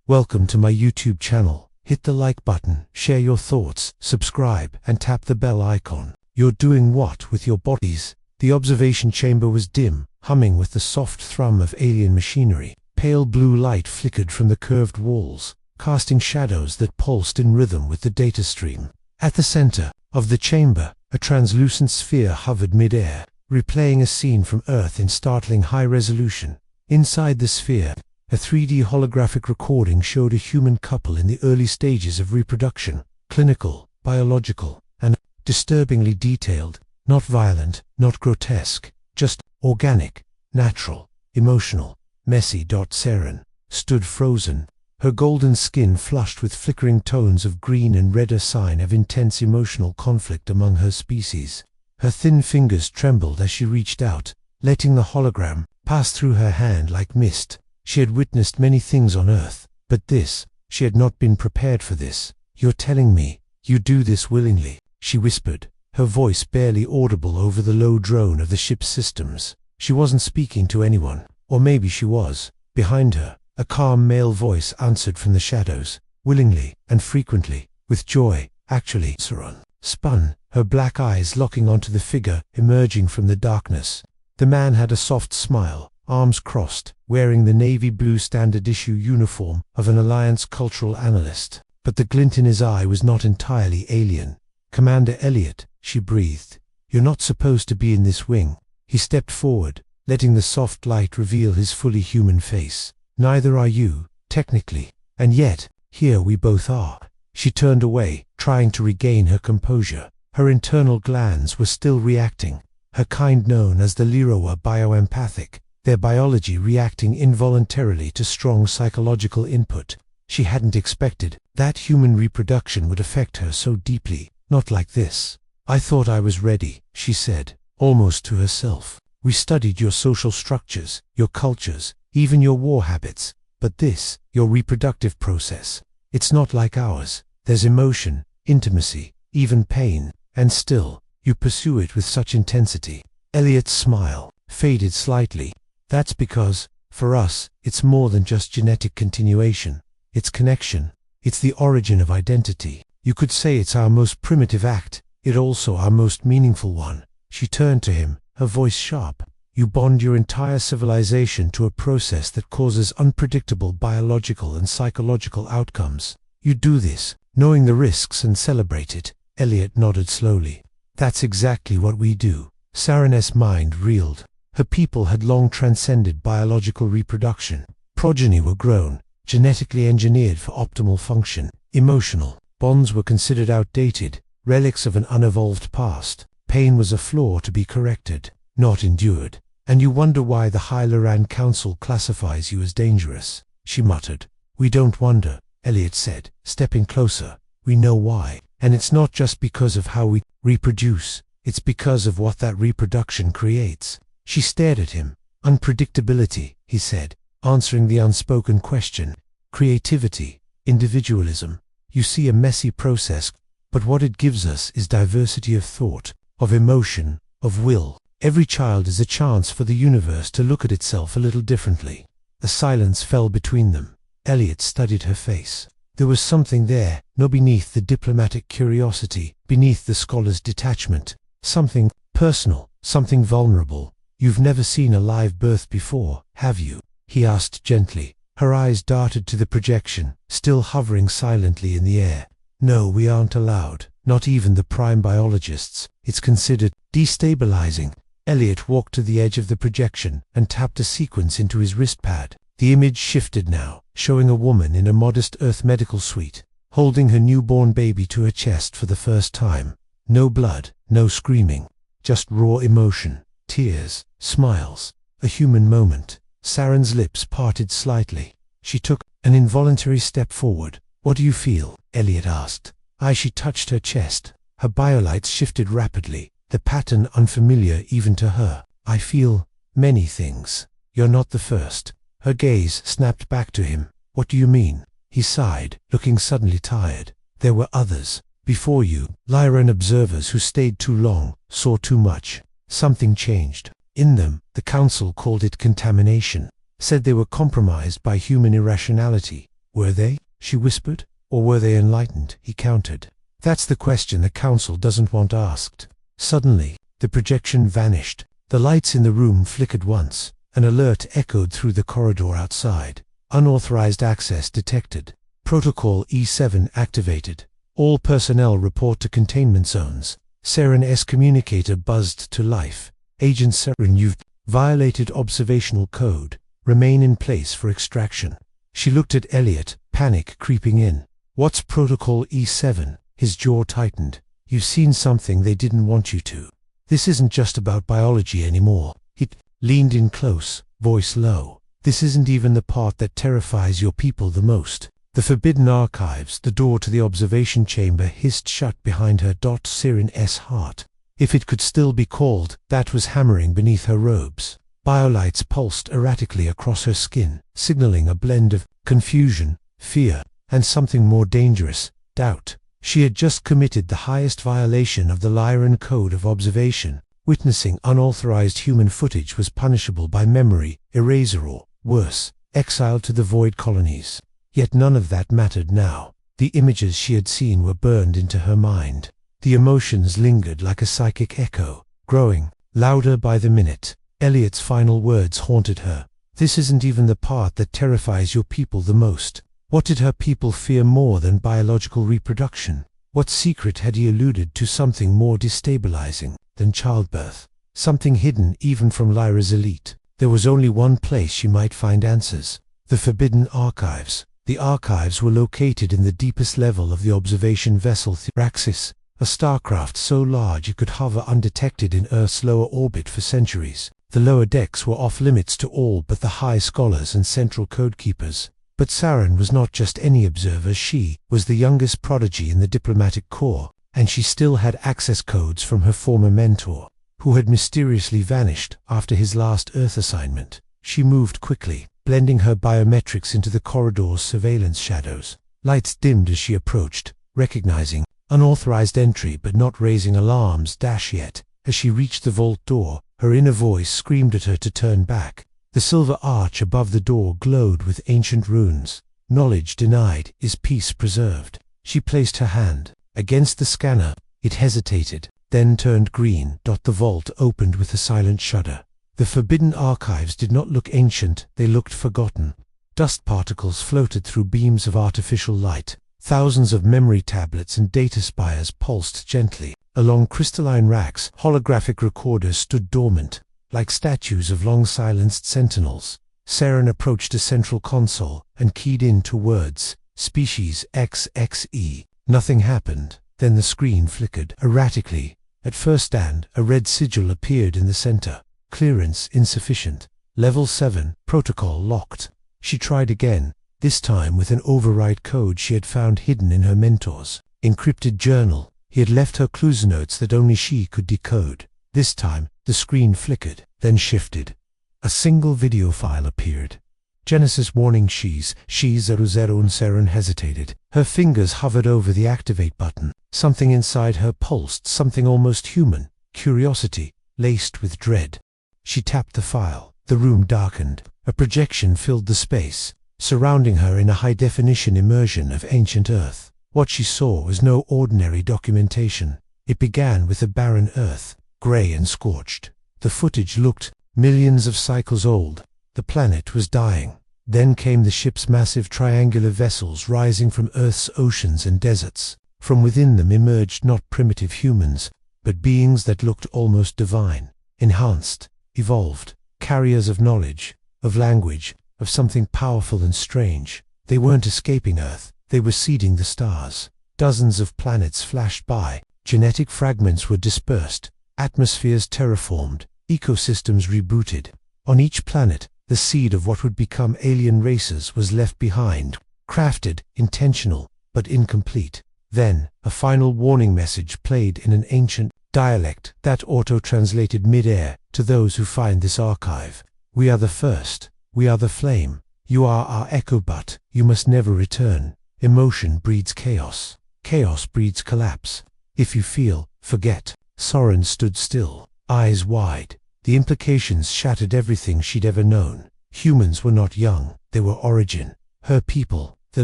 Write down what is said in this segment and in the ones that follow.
Welcome to my YouTube channel. Hit the like button, share your thoughts, subscribe, and tap the bell icon. You're doing what with your bodies? The observation chamber was dim, humming with the soft thrum of alien machinery. Pale blue light flickered from the curved walls, casting shadows that pulsed in rhythm with the data stream. At the center of the chamber, a translucent sphere hovered mid-air, replaying a scene from Earth in startling high resolution. Inside the sphere, a 3D holographic recording showed a human couple in the early stages of reproduction, clinical, biological, and disturbingly detailed, not violent, not grotesque, just organic, natural, emotional, messy. Terran stood frozen, her golden skin flushed with flickering tones of green and red, a sign of intense emotional conflict among her species. Her thin fingers trembled as she reached out, letting the hologram pass through her hand like mist. She had witnessed many things on Earth, but this, she had not been prepared for this. "You're telling me you do this willingly?" she whispered, her voice barely audible over the low drone of the ship's systems. She wasn't speaking to anyone, or maybe she was. Behind her, a calm male voice answered from the shadows, willingly and frequently, with joy. Actually, Saran spun, her black eyes locking onto the figure emerging from the darkness. The man had a soft smile, arms crossed, wearing the navy blue standard issue uniform of an Alliance cultural analyst. But the glint in his eye was not entirely alien. "Commander Elliot," she breathed, "you're not supposed to be in this wing." He stepped forward, letting the soft light reveal his fully human face. "Neither are you, technically. And yet, here we both are." She turned away, trying to regain her composure. Her internal glands were still reacting, her kind known as the Lira were bioempathic, their biology reacting involuntarily to strong psychological input. She hadn't expected that human reproduction would affect her so deeply, not like this. "I thought I was ready," she said, almost to herself. "We studied your social structures, your cultures, even your war habits. But this, your reproductive process, it's not like ours. There's emotion, intimacy, even pain, and still, you pursue it with such intensity." Elliot's smile faded slightly. "That's because, for us, it's more than just genetic continuation. It's connection. It's the origin of identity. You could say it's our most primitive act, yet also our most meaningful one." She turned to him, her voice sharp. "You bond your entire civilization to a process that causes unpredictable biological and psychological outcomes. You do this, knowing the risks, and celebrate it." Elliot nodded slowly. "That's exactly what we do." Saran's mind reeled. Her people had long transcended biological reproduction. Progeny were grown, genetically engineered for optimal function. Emotional bonds were considered outdated, relics of an unevolved past. Pain was a flaw to be corrected, not endured. "And you wonder why the High Loran Council classifies you as dangerous," she muttered. "We don't wonder," Elliot said, stepping closer. "We know why. And it's not just because of how we reproduce, it's because of what that reproduction creates." She stared at him. "Unpredictability," he said, answering the unspoken question. "Creativity, individualism. You see a messy process, but what it gives us is diversity of thought, of emotion, of will. Every child is a chance for the universe to look at itself a little differently." A silence fell between them. Elliot studied her face. There was something there, beneath the diplomatic curiosity, beneath the scholar's detachment. Something personal, something vulnerable. "You've never seen a live birth before, have you?" he asked gently. Her eyes darted to the projection, still hovering silently in the air. "No, we aren't allowed, not even the prime biologists. It's considered destabilizing." Elliot walked to the edge of the projection and tapped a sequence into his wristpad. The image shifted now, showing a woman in a modest Earth medical suite, holding her newborn baby to her chest for the first time. No blood, no screaming, just raw emotion, tears, smiles, a human moment. Saran's lips parted slightly. She took an involuntary step forward. "What do you feel?" Elliot asked. She touched her chest. Her biolights shifted rapidly, the pattern unfamiliar even to her. "I feel many things. You're not the first." Her gaze snapped back to him. "What do you mean?" He sighed, looking suddenly tired. "There were others before you, Lyran observers who stayed too long, saw too much. Something changed in them. The council called it contamination, said they were compromised by human irrationality. Were they, she whispered, or were they enlightened? He countered. That's the question the council doesn't want asked. Suddenly, the projection vanished. The lights in the room flickered once. An alert echoed through the corridor outside. Unauthorized access detected. Protocol E7 activated. All personnel report to containment zones. Terran's communicator buzzed to life. Agent Terran, you've violated observational code. Remain in place for extraction. She looked at Elliot, panic creeping in. What's Protocol E7? His jaw tightened. You've seen something they didn't want you to. This isn't just about biology anymore. He leaned in close, voice low. This isn't even the part that terrifies your people the most. The forbidden archives, the door to the observation chamber, hissed shut behind her. Terran's heart, if it could still be called, that was hammering beneath her robes. Biolights pulsed erratically across her skin, signaling a blend of confusion, fear, and something more dangerous, doubt. She had just committed the highest violation of the Lyran Code of Observation. Witnessing unauthorized human footage was punishable by memory, erasure, or, worse, exile to the void colonies. Yet none of that mattered now. The images she had seen were burned into her mind. The emotions lingered like a psychic echo, growing louder by the minute. Elliot's final words haunted her. This isn't even the part that terrifies your people the most. What did her people fear more than biological reproduction? What secret had he alluded to? Something more destabilizing than childbirth. Something hidden even from Lyra's elite. There was only one place she might find answers. The Forbidden Archives. The archives were located in the deepest level of the observation vessel Thraxis, a starcraft so large it could hover undetected in Earth's lower orbit for centuries. The lower decks were off-limits to all but the high scholars and central codekeepers. But Terran was not just any observer. She was the youngest prodigy in the diplomatic corps, and she still had access codes from her former mentor, who had mysteriously vanished after his last Earth assignment. She moved quickly, blending her biometrics into the corridor's surveillance shadows. Lights dimmed as she approached, recognizing unauthorized entry but not raising alarms. Yet, as she reached the vault door, her inner voice screamed at her to turn back. The silver arch above the door glowed with ancient runes. Knowledge denied is peace preserved. She placed her hand against the scanner. It hesitated, then turned green. The vault opened with a silent shudder. The forbidden archives did not look ancient, they looked forgotten. Dust particles floated through beams of artificial light. Thousands of memory tablets and data spires pulsed gently. Along crystalline racks, holographic recorders stood dormant, like statues of long-silenced sentinels. Terran approached a central console and keyed into words, species XXE. Nothing happened. Then the screen flickered erratically. At first a red sigil appeared in the center. Clearance insufficient. Level 7, protocol locked. She tried again, this time with an override code she had found hidden in her mentor's encrypted journal. He had left her clues notes that only she could decode. This time, the screen flickered, then shifted. A single video file appeared. Genesis warning she's 00. Terran hesitated. Her fingers hovered over the activate button. Something inside her pulsed, something almost human. Curiosity, laced with dread. She tapped the file. The room darkened. A projection filled the space, surrounding her in a high-definition immersion of ancient Earth. What she saw was no ordinary documentation. It began with a barren Earth, grey and scorched. The footage looked millions of cycles old. The planet was dying. Then came the ship's massive triangular vessels rising from Earth's oceans and deserts. From within them emerged not primitive humans, but beings that looked almost divine, enhanced, evolved, carriers of knowledge, of language, of something powerful and strange. They weren't escaping Earth, they were seeding the stars. Dozens of planets flashed by, genetic fragments were dispersed, atmospheres terraformed, ecosystems rebooted. On each planet, the seed of what would become alien races was left behind, crafted, intentional, but incomplete. Then, a final warning message played in an ancient dialect that auto-translated mid-air to those who find this archive. We are the first. We are the flame. You are our echo, but you must never return. Emotion breeds chaos. Chaos breeds collapse. If you feel, forget. Soren stood still, eyes wide. The implications shattered everything she'd ever known. Humans were not young. They were origin. Her people, The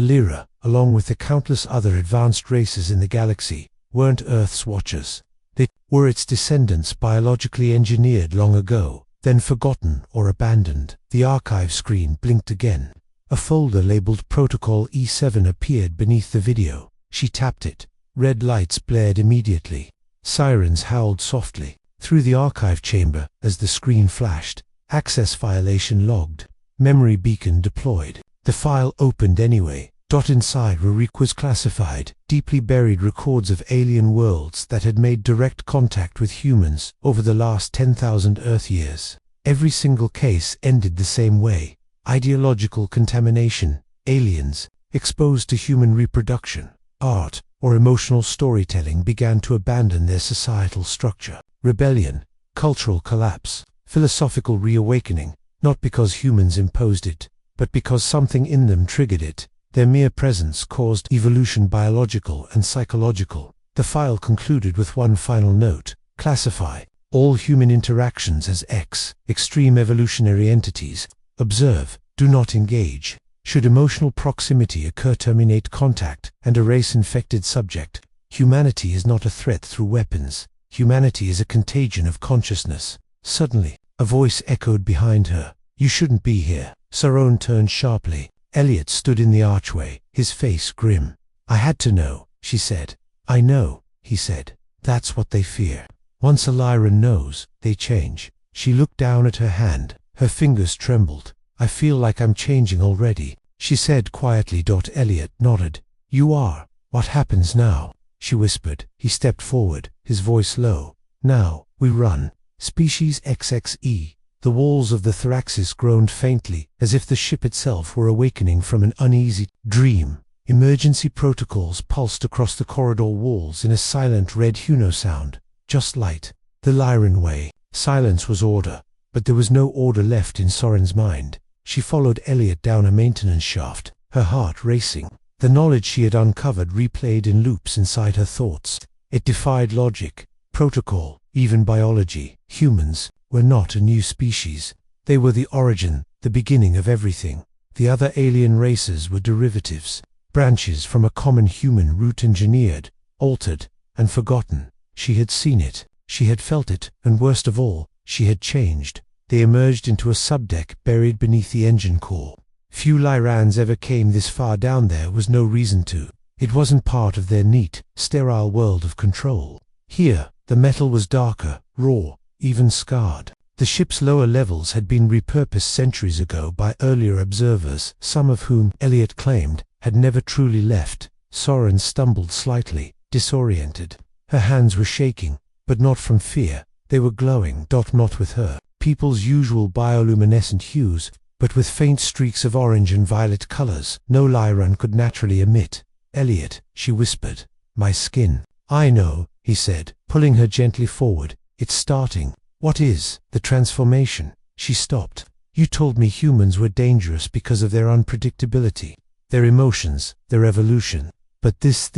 Lyra, along with the countless other advanced races in the galaxy, weren't Earth's watchers. They were its descendants, biologically engineered long ago, then forgotten or abandoned. The archive screen blinked again. A folder labeled Protocol E7 appeared beneath the video. She tapped it. Red lights blared immediately. Sirens howled softly. Through the archive chamber, as the screen flashed, access violation logged. Memory beacon deployed. The file opened anyway. Inside were classified, deeply buried records of alien worlds that had made direct contact with humans over the last 10,000 Earth years. Every single case ended the same way. Ideological contamination, aliens, exposed to human reproduction, art, or emotional storytelling began to abandon their societal structure. Rebellion, cultural collapse, philosophical reawakening, not because humans imposed it, but because something in them triggered it. Their mere presence caused evolution, biological and psychological. The file concluded with one final note: classify all human interactions as X, extreme evolutionary entities. Observe, do not engage. Should emotional proximity occur, terminate contact and erase infected subject. Humanity is not a threat through weapons. Humanity is a contagion of consciousness. Suddenly, a voice echoed behind her. You shouldn't be here. Saron turned sharply. Elliot stood in the archway, his face grim. I had to know, she said. I know, he said. That's what they fear. Once a Lyran knows, they change. She looked down at her hand. Her fingers trembled. I feel like I'm changing already, she said quietly. Elliot nodded. You are. What happens now? She whispered. He stepped forward, his voice low. Now, we run. Species XXE. The walls of the Thraxis groaned faintly, as if the ship itself were awakening from an uneasy dream. Emergency protocols pulsed across the corridor walls in a silent red Huno sound. Just light. The Lyran way. Silence was order, but there was no order left in Soren's mind. She followed Elliot down a maintenance shaft, her heart racing. The knowledge she had uncovered replayed in loops inside her thoughts. It defied logic, protocol, even biology. Humans were not a new species. They were the origin, the beginning of everything. The other alien races were derivatives, branches from a common human root, engineered, altered, and forgotten. She had seen it, she had felt it, and worst of all, she had changed. They emerged into a subdeck buried beneath the engine core. Few Lyrans ever came this far down. There was no reason to. It wasn't part of their neat, sterile world of control. Here, the metal was darker, raw, even scarred. The ship's lower levels had been repurposed centuries ago by earlier observers, some of whom, Elliot claimed, had never truly left. Soren stumbled slightly, disoriented. Her hands were shaking, but not from fear. They were glowing, not with her people's usual bioluminescent hues, but with faint streaks of orange and violet colors no Lyran could naturally emit. Elliot, she whispered. My skin. I know, he said, pulling her gently forward. It's starting. What is the transformation? She stopped. You told me humans were dangerous because of their unpredictability, their emotions, their evolution. But this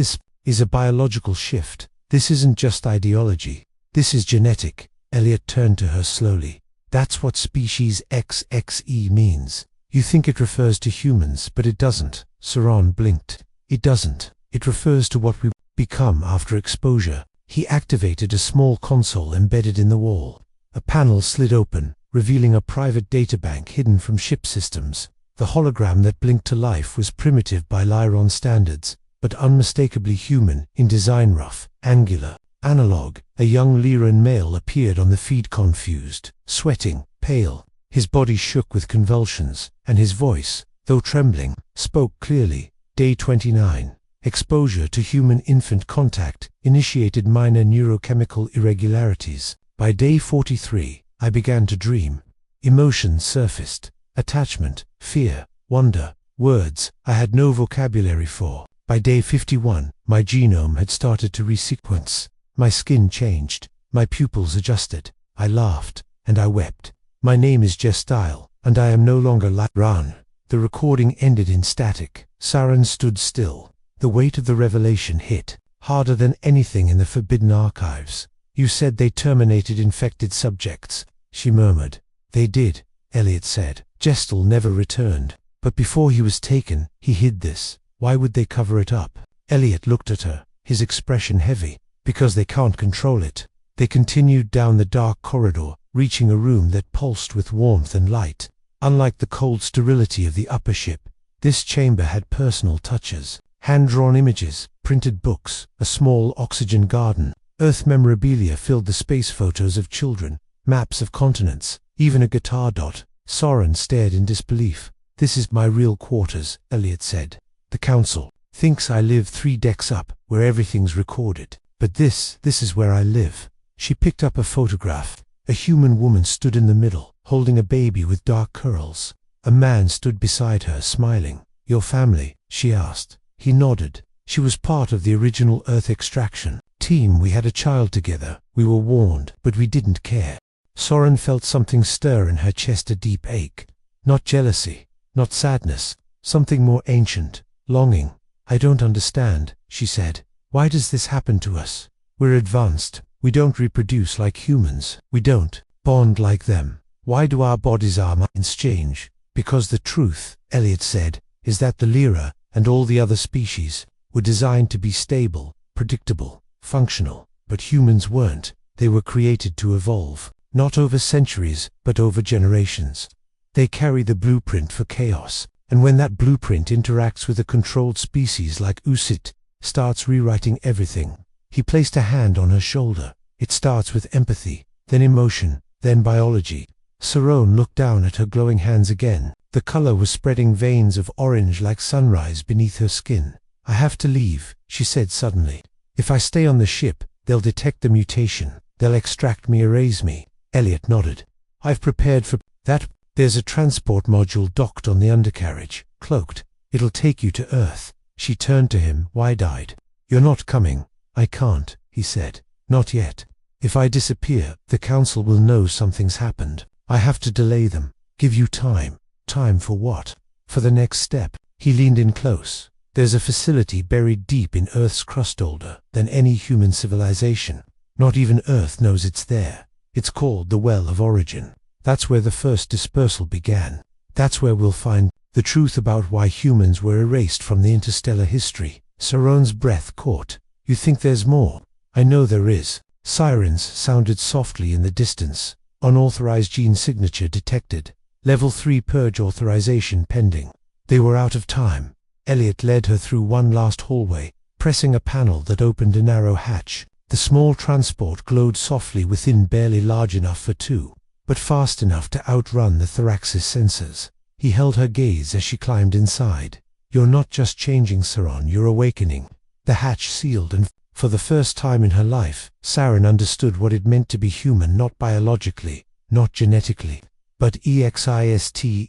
is a biological shift. This isn't just ideology. This is genetic. Elliot turned to her slowly. That's what species XXE means. You think it refers to humans, but it doesn't. Saron blinked. It doesn't. It refers to what we become after exposure. He activated a small console embedded in the wall. A panel slid open, revealing a private databank hidden from ship systems. The hologram that blinked to life was primitive by Lyron standards, but unmistakably human in design. Rough, angular, analog. A young Lyran male appeared on the feed, confused, sweating, pale. His body shook with convulsions, and his voice, though trembling, spoke clearly. Day 29. Exposure to human infant contact initiated minor neurochemical irregularities. By day 43, I began to dream. Emotions surfaced. Attachment, fear, wonder, words I had no vocabulary for. By day 51, my genome had started to resequence. My skin changed. My pupils adjusted. I laughed, and I wept. My name is Gestile, and I am no longer Lyran. The recording ended in static. Saren stood still. The weight of the revelation hit, harder than anything in the forbidden archives. You said they terminated infected subjects, she murmured. They did, Elliot said. Gestal never returned. But before he was taken, he hid this. Why would they cover it up? Elliot looked at her, his expression heavy. Because they can't control it. They continued down the dark corridor, reaching a room that pulsed with warmth and light. Unlike the cold sterility of the upper ship, this chamber had personal touches. Hand-drawn images, printed books, a small oxygen garden. Earth memorabilia filled the space, photos of children, maps of continents, even a guitar dot. Soren stared in disbelief. "This is my real quarters," Elliot said. "The council thinks I live 3 decks up, where everything's recorded. But this is where I live." She picked up a photograph. A human woman stood in the middle, holding a baby with dark curls. A man stood beside her, smiling. "Your family?" she asked. He nodded. "She was part of the original Earth extraction team. We had a child together. We were warned, but we didn't care." Soren felt something stir in her chest, a deep ache. Not jealousy, not sadness, something more ancient, longing. "I don't understand," she said. "Why does this happen to us? We're advanced. We don't reproduce like humans. We don't bond like them. Why do our bodies armor change?" "Because the truth," Elliot said, "is that the Lyra and all the other species were designed to be stable, predictable, functional. But humans weren't. They were created to evolve, not over centuries, but over generations. They carry the blueprint for chaos, and when that blueprint interacts with a controlled species like Usit, starts rewriting everything." He placed a hand on her shoulder. "It starts with empathy, then emotion, then biology." Soren looked down at her glowing hands again. The color was spreading, veins of orange like sunrise beneath her skin. "I have to leave," she said suddenly. "If I stay on the ship, they'll detect the mutation. They'll extract me, erase me." Elliot nodded. "I've prepared for that. There's a transport module docked on the undercarriage, cloaked. It'll take you to Earth." She turned to him, wide-eyed. "You're not coming." "I can't," he said. "Not yet. If I disappear, the council will know something's happened. I have to delay them. Give you time." "Time for what?" "For the next step." He leaned in close. "There's a facility buried deep in Earth's crust, older than any human civilization. Not even Earth knows it's there. It's called the Well of Origin. That's where the first dispersal began. That's where we'll find the truth about why humans were erased from the interstellar history." Soren's breath caught. "You think there's more?" "I know there is." Sirens sounded softly in the distance. "Unauthorized gene signature detected. Level 3 purge authorization pending." They were out of time. Elliot led her through one last hallway, pressing a panel that opened a narrow hatch. The small transport glowed softly within, barely large enough for 2, but fast enough to outrun the Thraxis sensors. He held her gaze as she climbed inside. "You're not just changing, Soren, you're awakening." The hatch sealed, and for the first time in her life, Soren understood what it meant to be human, not biologically, not genetically, but existentially.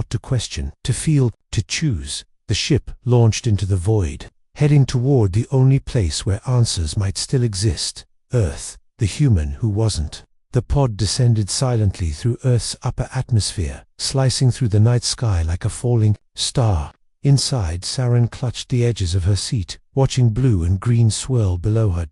To question, to feel, to choose. The ship launched into the void, heading toward the only place where answers might still exist, Earth, the human who wasn't. The pod descended silently through Earth's upper atmosphere, slicing through the night sky like a falling star. Inside, Soren clutched the edges of her seat, watching blue and green swirl below her.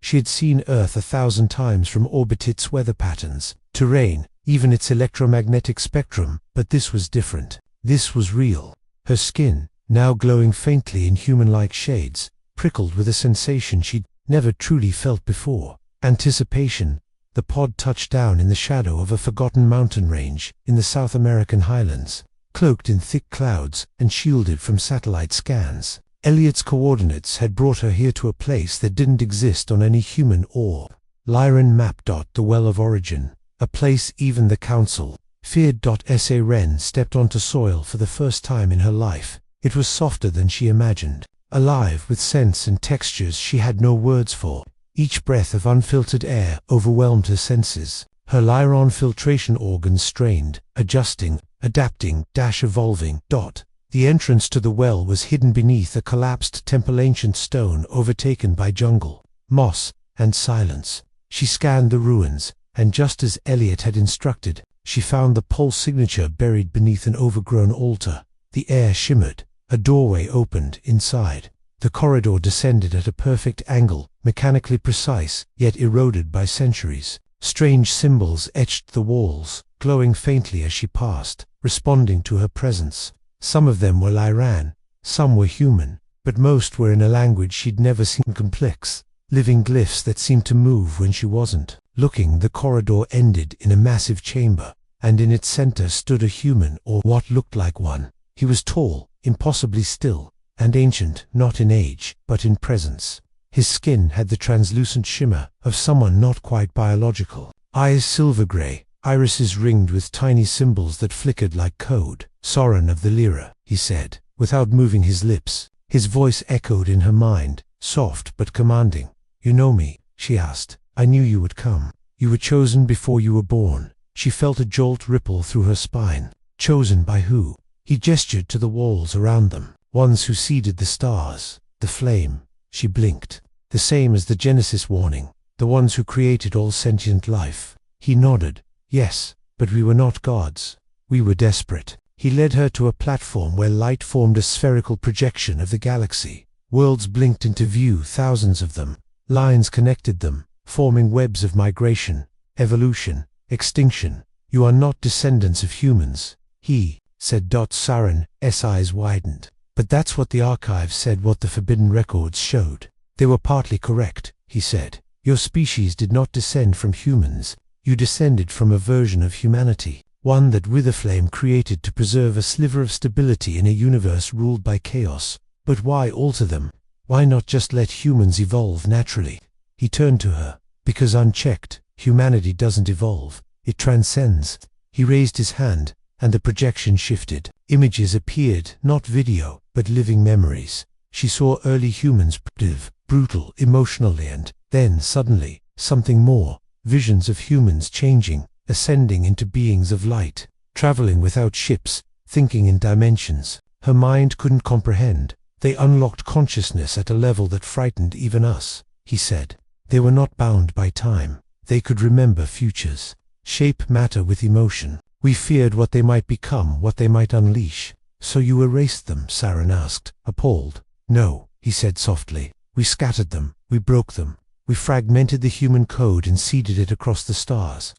She had seen Earth 1,000 times from orbit, its weather patterns, terrain, even its electromagnetic spectrum, but this was different. This was real. Her skin, now glowing faintly in human-like shades, prickled with a sensation she'd never truly felt before. Anticipation. The pod touched down in the shadow of a forgotten mountain range in the South American highlands, cloaked in thick clouds and shielded from satellite scans. Elliot's coordinates had brought her here to a place that didn't exist on any human orb. Lyran map. The Well of Origin, a place even the council feared. Ren stepped onto soil for the first time in her life. It was softer than she imagined, alive with scents and textures she had no words for. Each breath of unfiltered air overwhelmed her senses. Her Lyron filtration organs strained, adjusting, adapting, evolving. The entrance to the well was hidden beneath a collapsed temple, ancient stone overtaken by jungle, moss, and silence. She scanned the ruins, and just as Elliot had instructed, she found the pulse signature buried beneath an overgrown altar. The air shimmered. A doorway opened inside. The corridor descended at a perfect angle, mechanically precise, yet eroded by centuries. Strange symbols etched the walls, glowing faintly as she passed. responding to her presence. Some of them were Lyran, some were human, but most were in a language she'd never seen. Complex, living glyphs that seemed to move when she wasn't looking. The corridor ended in a massive chamber, and in its center stood a human, or what looked like one. He was tall, impossibly still, and ancient, not in age, but in presence. His skin had the translucent shimmer of someone not quite biological. Eyes silver gray, irises ringed with tiny symbols that flickered like code. "Soren of the Lyra," he said, without moving his lips. His voice echoed in her mind, soft but commanding. "You know me?" she asked. "I knew you would come. You were chosen before you were born." She felt a jolt ripple through her spine. Chosen by who? He gestured to the walls around them. Ones who seeded the stars, the flame. She blinked. The same as the Genesis warning. The ones who created all sentient life. He nodded. Yes, but we were not gods. We were desperate. He led her to a platform where light formed a spherical projection of the galaxy. Worlds blinked into view, thousands of them. Lines connected them, forming webs of migration, evolution, extinction. "You are not descendants of humans," he said. Saren's eyes widened. "But that's what the archives said, what the forbidden records showed." "They were partly correct," he said. "Your species did not descend from humans. You descended from a version of humanity, one that Witherflame created to preserve a sliver of stability in a universe ruled by chaos. But why alter them? Why not just let humans evolve naturally?" He turned to her. "Because unchecked, humanity doesn't evolve. It transcends." He raised his hand, and the projection shifted. Images appeared, not video, but living memories. She saw early humans, primitive, brutal, emotionally, and then, suddenly, something more. Visions of humans changing, ascending into beings of light, traveling without ships, thinking in dimensions her mind couldn't comprehend. "They unlocked consciousness at a level that frightened even us," he said. "They were not bound by time. They could remember futures, shape matter with emotion. We feared what they might become, what they might unleash." "So you erased them?" Saren asked, appalled. "No," he said softly. "We scattered them. We broke them. We fragmented the human code and seeded it across the stars."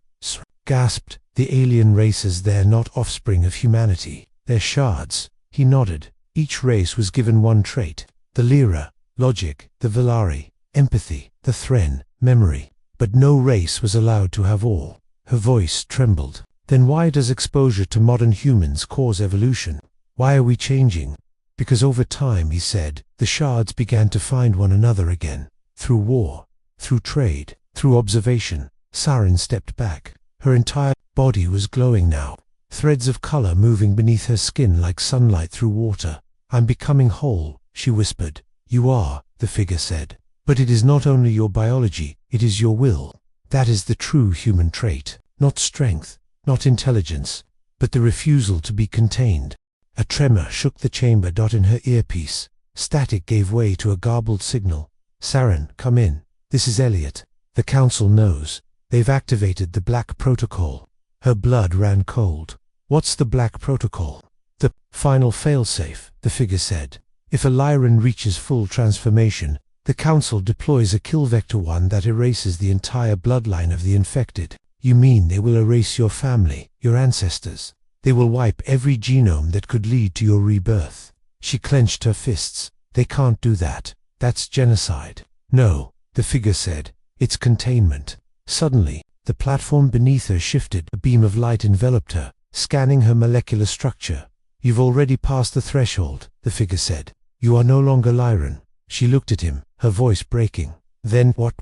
Gasped. "The alien races, they're not offspring of humanity. They're shards." He nodded. Each race was given one trait. The Lyra, logic; the Velari, empathy; the Thren, memory. But no race was allowed to have all. Her voice trembled. "Then why does exposure to modern humans cause evolution? Why are we changing?" "Because over time," he said, "the shards began to find one another again. Through war, through trade, through observation." Saren stepped back. Her entire body was glowing now. Threads of color moving beneath her skin like sunlight through water. "I'm becoming whole," she whispered. "You are," the figure said. "But it is not only your biology, it is your will. That is the true human trait. Not strength, not intelligence, but the refusal to be contained." A tremor shook the chamber. In her earpiece, static gave way to a garbled signal. "Saren, come in. This is Elliot. The council knows. They've activated the Black Protocol." Her blood ran cold. "What's the Black Protocol?" "The final failsafe," the figure said. "If a Lyran reaches full transformation, the council deploys a kill vector, one that erases the entire bloodline of the infected." "You mean they will erase your family, your ancestors? They will wipe every genome that could lead to your rebirth?" She clenched her fists. "They can't do that. That's genocide." "No," the figure said. "It's containment." Suddenly, the platform beneath her shifted. A beam of light enveloped her, scanning her molecular structure. "You've already passed the threshold," the figure said. "You are no longer Lyran." She looked at him, her voice breaking. "Then what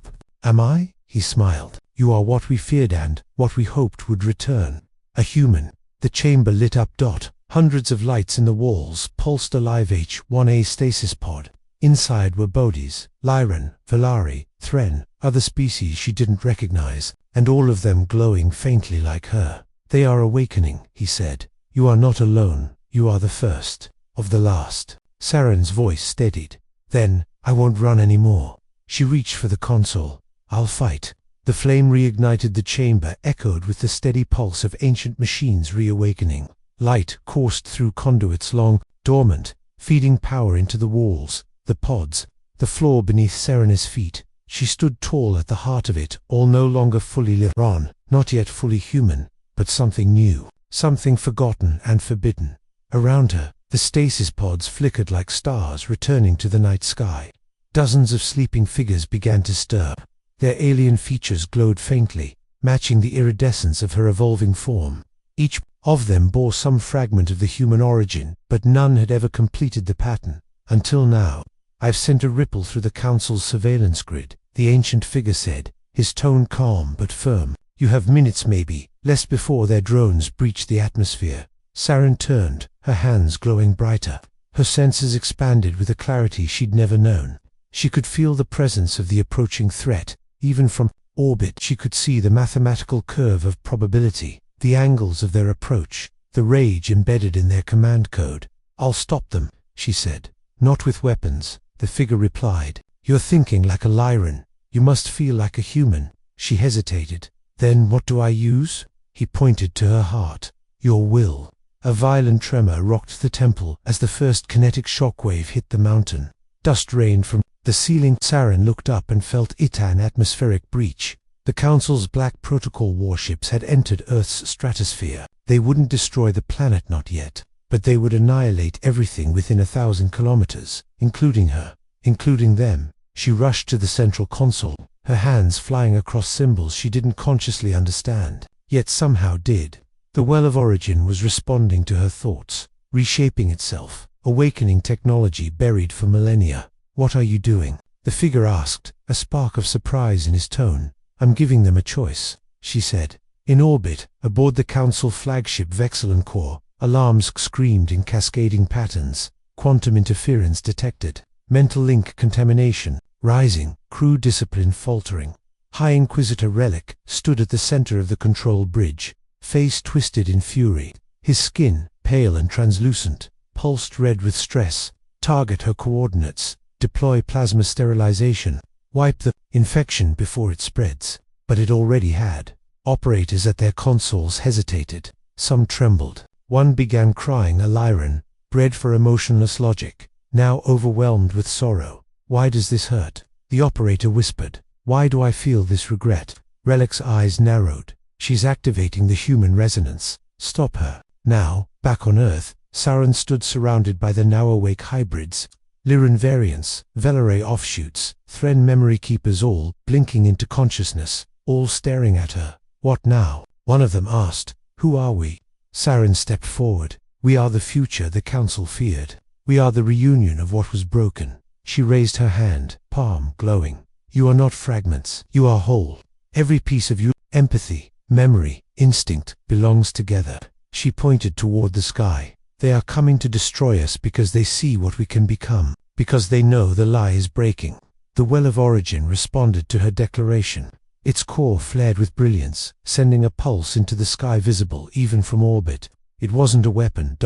am I?" He smiled. "You are what we feared and what we hoped would return. A human." The chamber lit up. Hundreds of lights in the walls pulsed alive. H-1A stasis pod. Inside were Bodhis, Lyran, Velari, Thren, other species she didn't recognize, and all of them glowing faintly like her. "They are awakening," he said. "You are not alone. You are the first of the last." Saren's voice steadied. "Then, I won't run anymore." She reached for the console. "I'll fight." The flame reignited. The chamber echoed with the steady pulse of ancient machines reawakening. Light coursed through conduits, long, dormant, feeding power into the walls, the pods, the floor beneath Serena's feet. She stood tall at the heart of it, all no longer fully Lyran, not yet fully human, but something new. something forgotten and forbidden. Around her, the stasis pods flickered like stars returning to the night sky. Dozens of sleeping figures began to stir. Their alien features glowed faintly, matching the iridescence of her evolving form. Each of them bore some fragment of the human origin, but none had ever completed the pattern. Until now. "I've sent a ripple through the Council's surveillance grid," the ancient figure said, his tone calm but firm. "You have minutes maybe, less before their drones breach the atmosphere." Saren turned, her hands glowing brighter. Her senses expanded with a clarity she'd never known. She could feel the presence of the approaching threat. Even from orbit she could see the mathematical curve of probability, the angles of their approach, the rage embedded in their command code. "I'll stop them," she said. "Not with weapons," the figure replied. "You're thinking like a Lyran. You must feel like a human." She hesitated. "Then what do I use?" He pointed to her heart. "Your will." A violent tremor rocked the temple as the first kinetic shockwave hit the mountain. Dust rained from the ceiling. Saren looked up and felt an atmospheric breach. The Council's black protocol warships had entered Earth's stratosphere. They wouldn't destroy the planet, not yet, but they would annihilate everything within 1,000 kilometers, including her, including them. She rushed to the central console, her hands flying across symbols she didn't consciously understand, yet somehow did. The well of origin was responding to her thoughts, reshaping itself, awakening technology buried for millennia. "What are you doing?" the figure asked, a spark of surprise in his tone. "I'm giving them a choice," she said. In orbit, aboard the Council flagship Vexilon Core, alarms screamed in cascading patterns. Quantum interference detected. Mental link contamination rising, crew discipline faltering. High Inquisitor Relic stood at the center of the control bridge, face twisted in fury. His skin, pale and translucent, pulsed red with stress. "Target her coordinates. Deploy plasma sterilization. Wipe the infection before it spreads." But it already had. Operators at their consoles hesitated. Some trembled. One began crying, a Lyran, bred for emotionless logic, now overwhelmed with sorrow. "Why does this hurt?" the operator whispered. "Why do I feel this regret?" Relic's eyes narrowed. "She's activating the human resonance. Stop her." Now, back on Earth, Saren stood surrounded by the now-awake hybrids. Lyran variants, Velare offshoots, Thren memory keepers, all blinking into consciousness, all staring at her. "What now?" one of them asked. "Who are we?" Saren stepped forward. "We are the future the Council feared. We are the reunion of what was broken." She raised her hand, palm glowing. "You are not fragments. You are whole. Every piece of you, empathy, memory, instinct, belongs together." She pointed toward the sky. "They are coming to destroy us because they see what we can become, because they know the lie is breaking." The well of origin responded to her declaration. Its core flared with brilliance, sending a pulse into the sky visible even from orbit. It wasn't a weapon,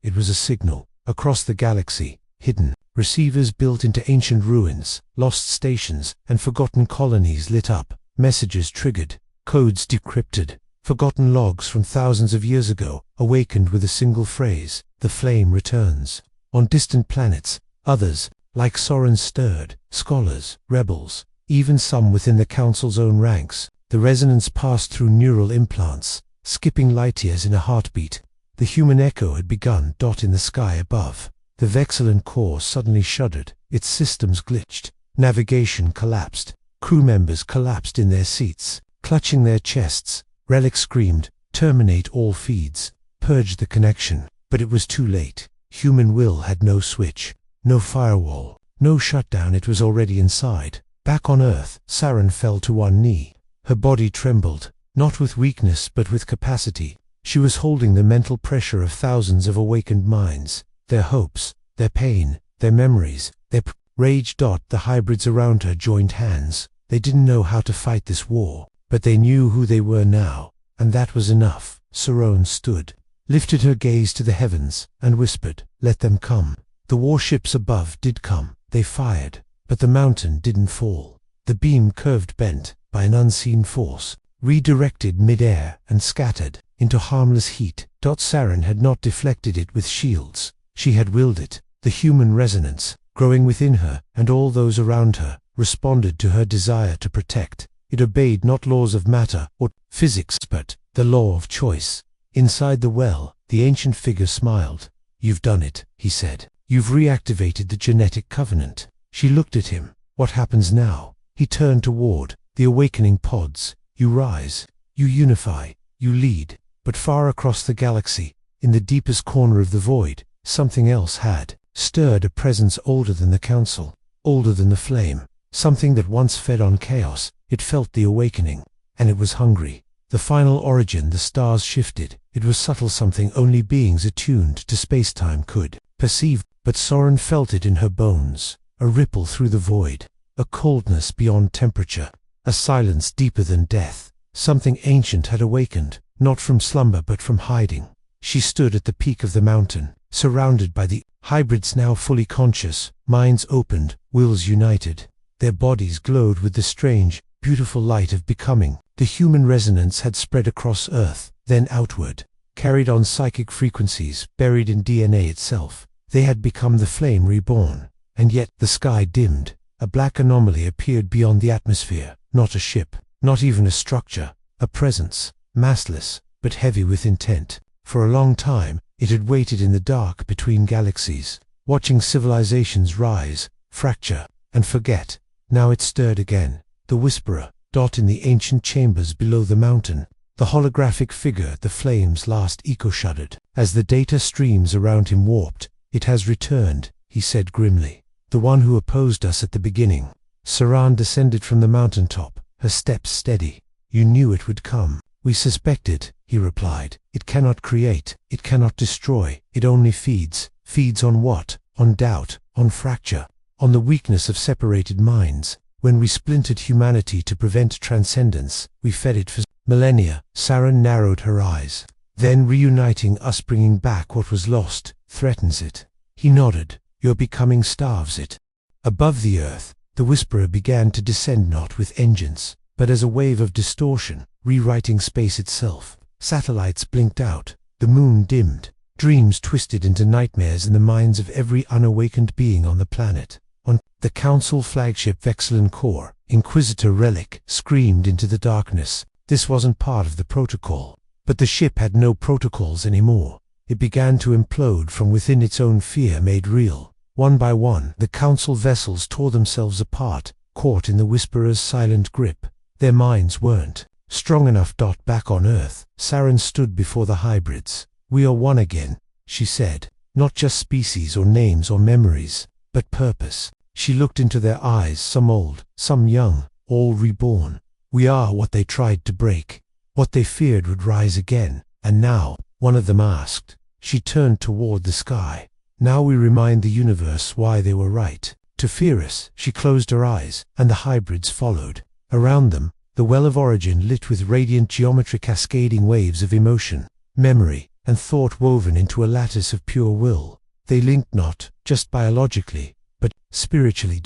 it was a signal. Across the galaxy, hidden, receivers built into ancient ruins, lost stations, and forgotten colonies lit up, messages triggered, codes decrypted. Forgotten logs from thousands of years ago, awakened with a single phrase: "The flame returns." On distant planets, others, like Soren, stirred, scholars, rebels, even some within the Council's own ranks. The resonance passed through neural implants, skipping light years in a heartbeat. The human echo had begun. In the sky above, the Vexilon Core suddenly shuddered, its systems glitched, navigation collapsed, crew members collapsed in their seats, clutching their chests. Relic screamed, "Terminate all feeds, purge the connection." But it was too late. Human will had no switch, no firewall, no shutdown. It was already inside. Back on Earth, Saren fell to one knee. Her body trembled, not with weakness but with capacity. She was holding the mental pressure of thousands of awakened minds, their hopes, their pain, their memories, their rage. The hybrids around her joined hands. They didn't know how to fight this war, but they knew who they were now, and that was enough. Saron stood, lifted her gaze to the heavens, and whispered, "Let them come." The warships above did come. They fired, but the mountain didn't fall. The beam curved, bent by an unseen force, redirected mid-air and scattered into harmless heat. Saren had not deflected it with shields. She had willed it. The human resonance, growing within her and all those around her, responded to her desire to protect. It obeyed not laws of matter or physics, but the law of choice. Inside the well, the ancient figure smiled. "You've done it," he said. "You've reactivated the genetic covenant." She looked at him. "What happens now?" He turned toward the awakening pods. "You rise, you unify, you lead." But far across the galaxy, in the deepest corner of the void, something else had stirred, a presence older than the council, older than the flame, something that once fed on chaos. It felt the awakening, and it was hungry. The final origin, the stars shifted. It was subtle, something only beings attuned to space-time could perceive, but Soren felt it in her bones, a ripple through the void, a coldness beyond temperature, a silence deeper than death. Something ancient had awakened, not from slumber but from hiding. She stood at the peak of the mountain, surrounded by the hybrids, now fully conscious, minds opened, wills united. Their bodies glowed with the strange, beautiful light of becoming. The human resonance had spread across Earth, then outward, carried on psychic frequencies buried in DNA itself. They had become the flame reborn. And yet the sky dimmed. A black anomaly appeared beyond the atmosphere. Not a ship, not even a structure, a presence, massless, but heavy with intent. For a long time, it had waited in the dark between galaxies, watching civilizations rise, fracture, and forget. Now it stirred again. The whisperer, dot in the ancient chambers below the mountain. The holographic figure, the flame's last echo shuddered. As the data streams around him warped, "It has returned," he said grimly. "The one who opposed us at the beginning." Saran descended from the mountaintop, her steps steady. "You knew it would come." "We suspected," he replied. "It cannot create, it cannot destroy, it only feeds." Feeds on what? On doubt, on fracture, on the weakness of separated minds. When we splintered humanity to prevent transcendence, we fed it for millennia. Saran narrowed her eyes. "Then reuniting us, bringing back what was lost, threatens it." He nodded. "Your becoming starves it." Above the earth, the whisperer began to descend, not with engines, but as a wave of distortion, rewriting space itself. Satellites blinked out, the moon dimmed, dreams twisted into nightmares in the minds of every unawakened being on the planet. On the Council flagship Vexilon Core, Inquisitor Relic screamed into the darkness. This wasn't part of the protocol. But the ship had no protocols anymore. It began to implode from within, its own fear made real. One by one, the Council vessels tore themselves apart, caught in the Whisperer's silent grip. Their minds weren't strong enough. Back on Earth, Saran stood before the hybrids. "We are one again," she said. "Not just species or names or memories, but purpose." She looked into their eyes, some old, some young, all reborn. "We are what they tried to break, what they feared would rise again. And now," one of them asked. She turned toward the sky. "Now we remind the universe why they were right to fear us." She closed her eyes, and the hybrids followed. Around them, the well of origin lit with radiant geometry, cascading waves of emotion, memory, and thought woven into a lattice of pure will. They linked not just biologically, but spiritually.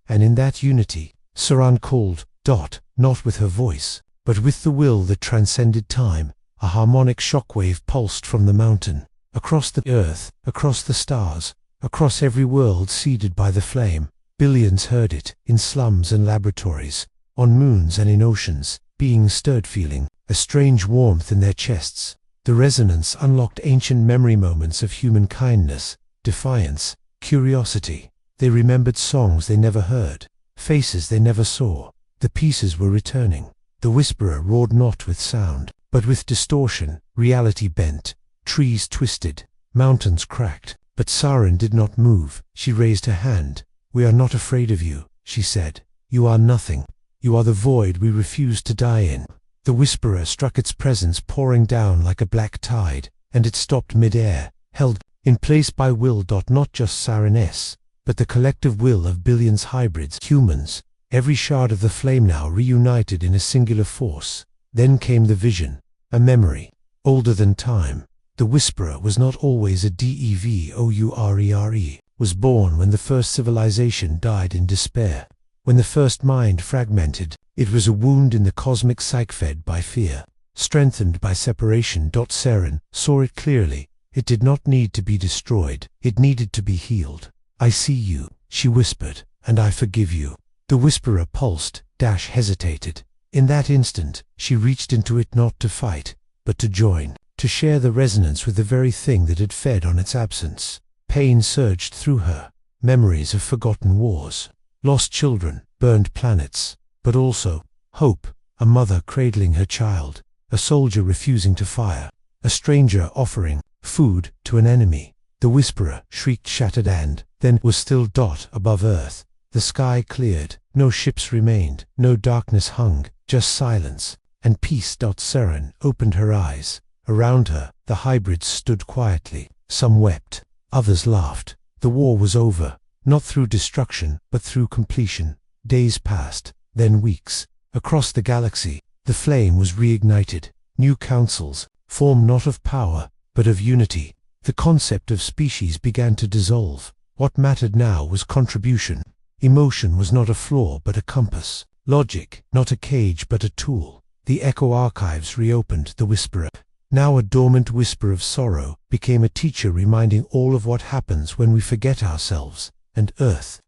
And in that unity, Saran called, not with her voice, but with the will that transcended time. A harmonic shockwave pulsed from the mountain, across the earth, across the stars, across every world seeded by the flame. Billions heard it, in slums and laboratories, on moons and in oceans. Beings stirred, feeling a strange warmth in their chests. The resonance unlocked ancient memory, moments of human kindness, defiance, curiosity. They remembered songs they never heard, faces they never saw. The pieces were returning. The whisperer roared not with sound, but with distortion. Reality bent, trees twisted, mountains cracked. But Saran did not move. She raised her hand. "We are not afraid of you," she said. "You are nothing. You are the void we refuse to die in." The whisperer struck, its presence pouring down like a black tide, and it stopped mid-air, held in place by will. Not just Saran's, but the collective will of billions hybrids, humans. Every shard of the flame now reunited in a singular force. Then came the vision, a memory, older than time. The whisperer was not always a Devourere, was born when the first civilization died in despair. When the first mind fragmented, it was a wound in the cosmic psyche, fed by fear, strengthened by separation. Saran saw it clearly. It did not need to be destroyed, it needed to be healed. "I see you," she whispered, "and I forgive you." The whisperer pulsed, hesitated. In that instant, she reached into it, not to fight, but to join to share the resonance with the very thing that had fed on its absence. Pain surged through her, memories of forgotten wars, lost children, burned planets, but also hope, a mother cradling her child, a soldier refusing to fire, a stranger offering food to an enemy. The whisperer shrieked shattered and then was still above earth. The sky cleared, no ships remained, no darkness hung, just silence and peace. Saren opened her eyes. Around her, the hybrids stood quietly. Some wept, others laughed. The war was over, not through destruction, but through completion. Days passed, then weeks. Across the galaxy, the flame was reignited. New councils, formed not of power, but of unity. The concept of species began to dissolve. What mattered now was contribution. Emotion was not a flaw, but a compass. Logic, not a cage, but a tool. The echo archives reopened. The whisperer, now a dormant whisper of sorrow, became a teacher reminding all of what happens when we forget ourselves. And Earth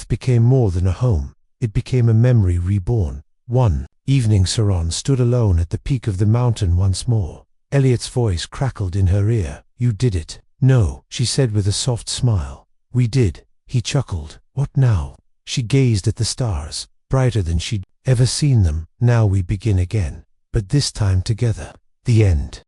became more than a home. It became a memory reborn. One evening Saren stood alone at the peak of the mountain once more. Elliot's voice crackled in her ear. "You did it." "No," she said with a soft smile. "We did." He chuckled. "What now?" She gazed at the stars, brighter than she'd ever seen them. "Now we begin again, but this time together." The end.